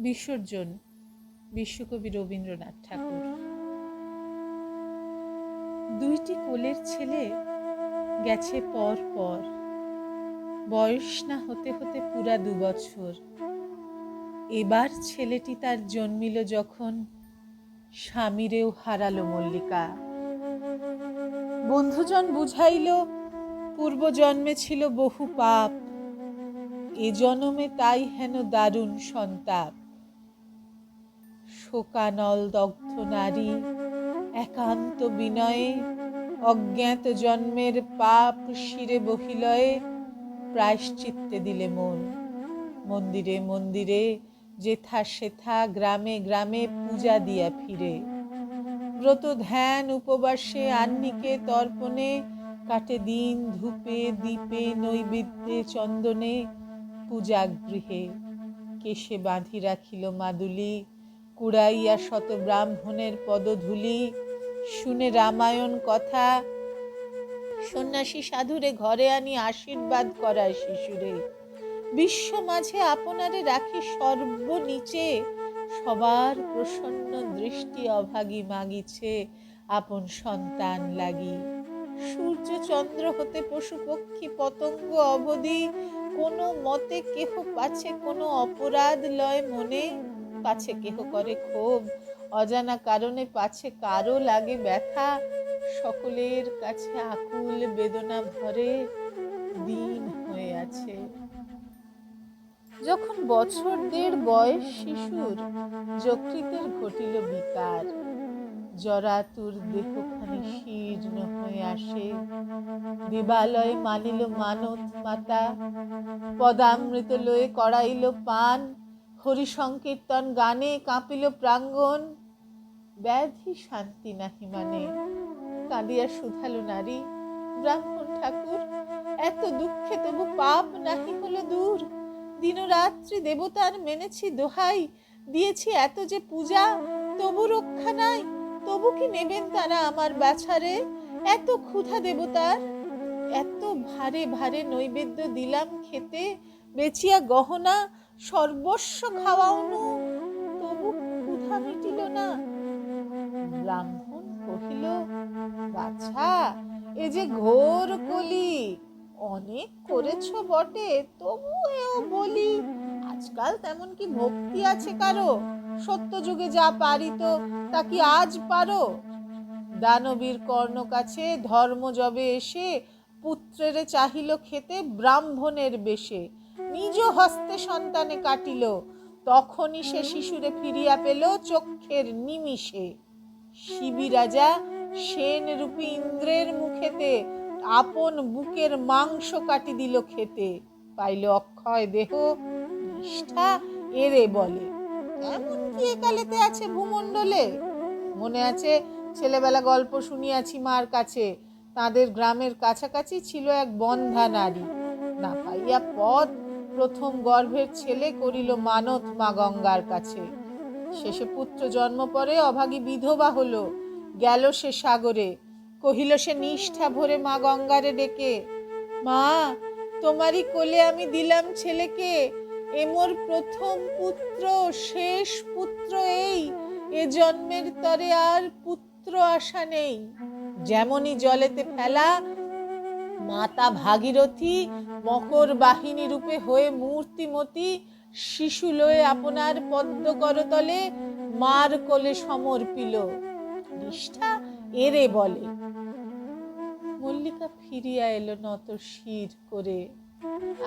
বিসর্জন, বিশ্বকবি রবীন্দ্রনাথ ঠাকুর। দুইটি কোলের ছেলে গেছে পর পর, বয়স না হতে হতে পুরা 2 বছর। এবার ছেলেটি তার জন্মিল যখন, স্বামীরেও হারালো মল্লিকা। বন্ধুজন বুঝাইল পূর্ব জন্মে ছিল বহু পাপ, এ জনমে তাই হেন দারুণ সন্তাপ। শোকানল দগ্ধ নারী একান্ত বিনয়ে, অজ্ঞাত জন্মের পাপ শিরে বহিলয়ে প্রায়শ্চিত্তে দিলে মন। মন্দিরে মন্দিরে যেথা সেথা গ্রামে গ্রামে পূজা দিয়া ফিরে। ব্রত ধ্যান উপবাসে আহ্নিকে তর্পণে কাটে দিন ধূপে দীপে নৈবেদ্যে চন্দনে পূজাগৃহে। কেশে বাঁধি রাখিল মাদুলি, কুড়াইয়া শত ব্রাহ্মণের পদধূলি। শুনে রামায়ণ কথা সন্ন্যাসী সাধুরে ঘরে আনি আশীর্বাদ করায় শিশুরে। বিশ্ব মাঝে আপনারে রাখি সর্বনীচে, সবার প্রসন্ন দৃষ্টি অভাগী মাগিছে আপন সন্তান লাগি। সূর্য চন্দ্র হতে পশু পক্ষী পতঙ্গ অবধি কোনো মতে কেহ পাছে কোনো অপরাধ লয় মনে, পাছে কেহ করে ক্ষোভ অজানা কারণে, পাছে কারো লাগে ব্যথা, সকলের কাছে আকুল বেদনা ভরে দিন হয়ে আছে। যখন বছর 1.5 বয়স শিশুর, যকৃতের ঘটিল বিকার। জরাতুর দেহখানি শীর্ণ হয়ে আসে। দেবালয়ে মানিল মানত মাতা, পদামৃত লয়ে করাইল পান। হরি সংকীর্তন গানে কাঁপিল প্রাঙ্গণ, ব্যাধি শান্তি নাহি মানে। কাঁদিয়া শুধালো নারী, ব্রাহ্মণ ঠাকুর এত দুঃখে তবু পাপ নাহি হলো দূর। দিনরাত্রি দেবতার মেনেছি দোহাই, দিয়েছি এত যে পূজা, তবু রক্ষা নাই। তবু কি নেবেন তারা আমার বাছারে? এত ক্ষুধা দেবতার, এত ভারে ভারে নৈবেদ্য দিলাম খেতে, বেচিয়া গহনা সর্বস্ব খাওয়াওনু, তবু ক্ষুধা মিটিল না। ব্রাহ্মণ কহিল, বাছা এ যে ঘোর কলি, অনেক করেছ বটে, তবু এও বলি, আজকাল তেমন কি ভক্তি আছে কারো? সত্য যুগে যা পারিত তা কি আজ পারো? দানবীর কর্ণ কাছে ধর্ম যবে এসে, পুত্রেরে চাহিল খেতে ব্রাহ্মণের বেশে। নিজ হস্তে সন্তানে কাটিল, তখনই সে শিশুরে ফিরিয়া পেল চক্ষের নিমিষে। শিবি রাজা সেন রূপী ইন্দ্রের মুখেতে, আপন বুকের মাংস কাটি দিল খেতে। পাইল অক্ষয় দেহ, নিষ্ঠা এরে বলে। এমন কি একালেতে আছে ভূমণ্ডলে? মনে আছে ছেলেবেলা গল্প শুনিয়াছি মার কাছে, তাদের গ্রামের কাছাকাছি ছিল এক বন্ধা নারী। না পাইয়া পথ প্রথম গর্ভের ছেলে করিল মানত মা গঙ্গার কাছে। শেষে পুত্র জন্ম পরে অভাগী বিধবা হলো, গেল সে সাগরে। কহিল সে নিষ্ঠা ভরে মা গঙ্গারে ডেকে, মা তোমারই কোলে আমি দিলাম ছেলেকে, এ মোর প্রথম পুত্র শেষ পুত্র এই, এ জন্মের তরে আর পুত্র আশা নেই। যেমনই জলেতে ফেলা, মাতা ভাগীরথী মকর বাহিনী রূপে হয়ে মূর্তিমতী শিশু লয়ে আপনার পদ্ম করতলে মার কোলে সমর্পিল। নিষ্ঠা এরে বলে। মল্লিকা ফিরিয়া এলো নত শির করে,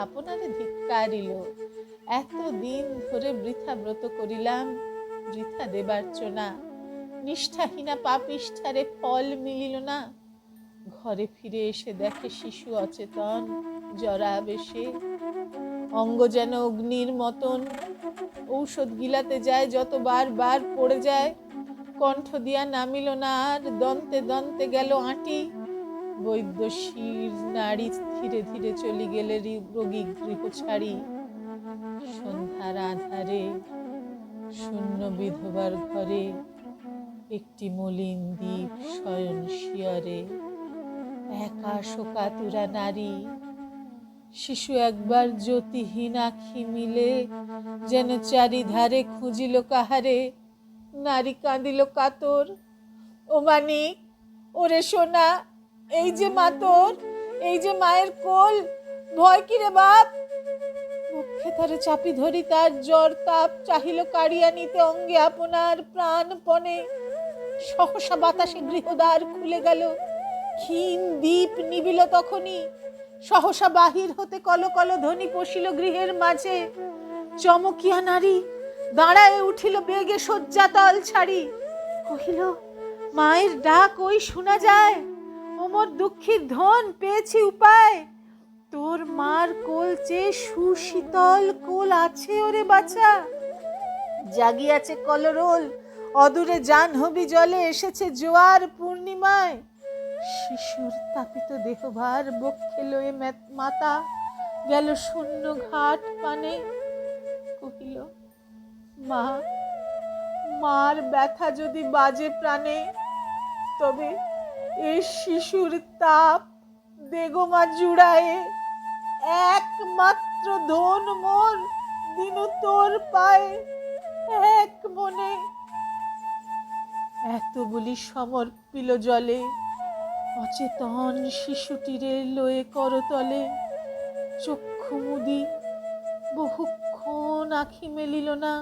আপনারে ধিক্কারিল। এতদিন ধরে বৃথা ব্রত করিলাম, বৃথা দেবার্চনা, নিষ্ঠাহীনা পাপিষ্ঠারে ফল মিলিল না। ঘরে ফিরে এসে দেখে শিশু অচেতন জরাবেশে, অঙ্গ যেন অগ্নির মতন। ঔষধ গিলাতে যায় যতবার বার পড়ে যায়, কণ্ঠ দিয়া নামিল না আর, দন্তে দন্তে গেল আঁটি। বৈদ্য শির নাড়ি ধীরে ধীরে চলি গেলে রোগী গৃহ ছাড়ি। সন্ধ্যার আধারে শূন্য বিধবার ঘরে, একটি মলিন দ্বীপ শয়ন শিয়রে। একা শোকাতুরা নারী, শিশু একবার জ্যোতিহীন আখি মিলে যেন চারিধারে খুঁজিল কাহারে। নারী কাঁদিল কাতর, ও মানিক, ওরে সোনা, এই যে মা তোর, এই যে মায়ের কোল, ভয় কি রে বাপ? মুখে তারে চাপি ধরি তার জ্বর তাপ চাহিল কাড়িয়া নিতে অঙ্গে আপনার প্রাণপণে। সহসা বাতাসে গৃহদ্বার খুলে গেল, ক্ষীণ দীপ নিবিল তখনই। সহসা বাহির হতে কলকল ধ্বনি পশিল গৃহের মাঝে। চমকিয়া নারী দাঁড়ায় উঠিল বেগে শয্যাতল ছাড়ি। কহিল, মায়ের ডাক ওই শোনা যায়, ওমর দুঃখীর ধন পেয়েছি উপায়। তোর মার কোল চেয়ে সুশীতল কোল আছে ওরে বাছা। জাগিয়াছে কলরোল, অদূরে জাহ্নবী জলে এসেছে জোয়ার পূর্ণিমায়। শিশুর তাপিত দেহভার বক্ষে লয়ে মাতা গেল শূন্য ঘাট পানে। কহিল, মা, মার ব্যথা যদি বাজে প্রাণে, তবে এই শিশুর তাপ দেগো মা জুড়ায়ে। একমাত্র ধন মোর দিনু তোর পায়ে, এক মনে। এত বলি সমর্পিল জলে, অচেতন শিশুটিরে লয়ে করতলে। চক্ষু মুদি বহুক্ষণ আখি মেলিল না,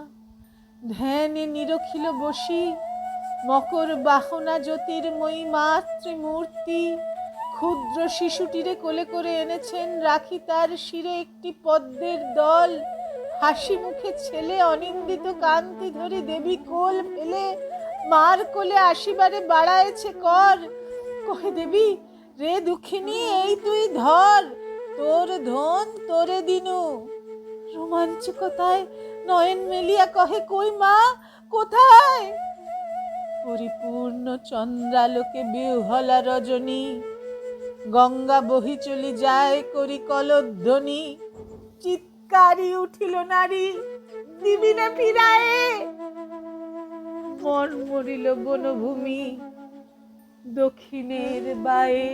ধ্যানে নিরখিল বসি মকর বাহনা জ্যোতির্ময়ী মাতৃমূর্তি। ক্ষুদ্র শিশুটিরে কোলে করে এনেছেন, রাখি তার শিরে একটি পদ্মের দল। হাসি মুখে ছেলে অনিন্দিত কান্তি ধরি দেবী কোল ফেলে মার কোলে আসিবারে বাড়ায়েছে কর। কহে দেবী, রে দুঃখিনী, এই তুই ধর, তোর ধন তোরে দিনু। রোমাঞ্চকতায় নয়ন মেলিয়া কহে, কই মা, কোথায়? পরিপূর্ণ চন্দ্রালোকে বিহ্বলা রজনী, গঙ্গা বহি চলি যায় করি কলধ্বনি। চিৎকারি উঠিল নারী, দিবি না ফিরায়ে। মন মরিল বনভূমি দক্ষিণের বায়ে।